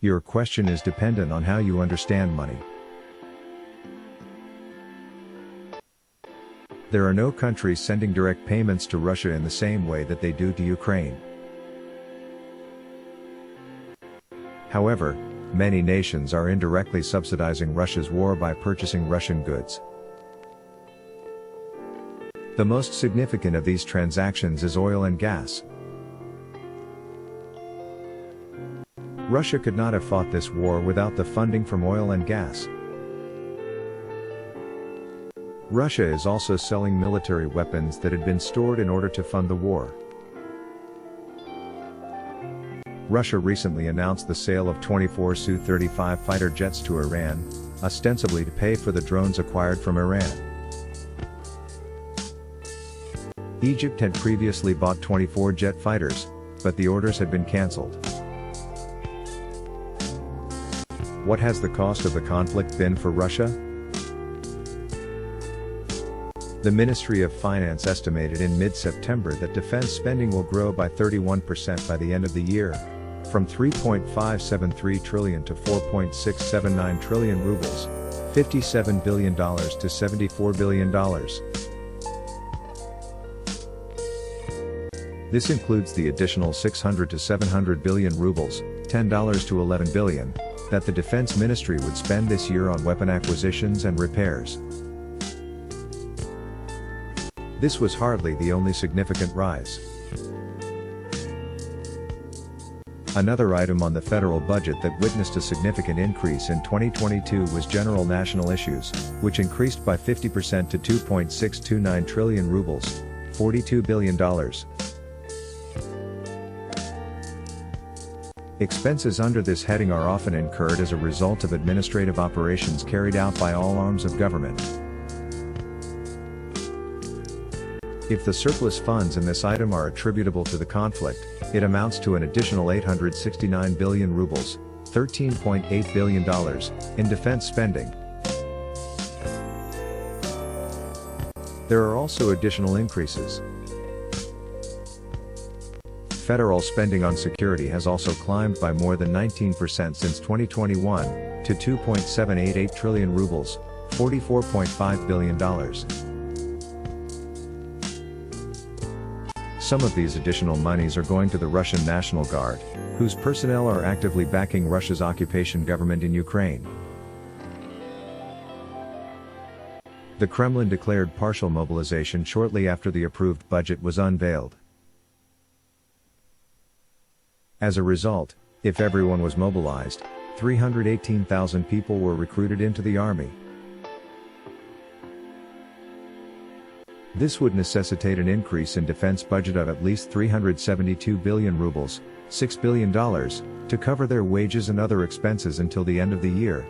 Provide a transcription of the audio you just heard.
Your question is dependent on how you understand money. There are no countries sending direct payments to Russia in the same way that they do to Ukraine. However, many nations are indirectly subsidizing Russia's war by purchasing Russian goods. The most significant of these transactions is oil and gas. Russia could not have fought this war without the funding from oil and gas. Russia is also selling military weapons that had been stored in order to fund the war. Russia recently announced the sale of 24 Su-35 fighter jets to Iran, ostensibly to pay for the drones acquired from Iran. Egypt had previously bought 24 jet fighters, but the orders had been cancelled. What has the cost of the conflict been for Russia? The Ministry of Finance estimated in mid-September that defense spending will grow by 31% by the end of the year, from 3.573 trillion to 4.679 trillion rubles, $57 billion to $74 billion. This includes the additional 600 to 700 billion rubles, $10 to 11 billion, that the Defense Ministry would spend this year on weapon acquisitions and repairs. This was hardly the only significant rise. Another item on the federal budget that witnessed a significant increase in 2022 was general national issues, which increased by 50% to 2.629 trillion rubles, $42 billion. Expenses under this heading are often incurred as a result of administrative operations carried out by all arms of government. If the surplus funds in this item are attributable to the conflict, it amounts to an additional 869 billion rubles, $13.8 billion, in defense spending. There are also additional increases. Federal spending on security has also climbed by more than 19% since 2021, to 2.788 trillion rubles, $44.5 billion. Some of these additional monies are going to the Russian National Guard, whose personnel are actively backing Russia's occupation government in Ukraine. The Kremlin declared partial mobilization shortly after the approved budget was unveiled. As a result, if everyone was mobilized, 318,000 people were recruited into the army. This would necessitate an increase in defense budget of at least 372 billion rubles, $6 billion, to cover their wages and other expenses until the end of the year.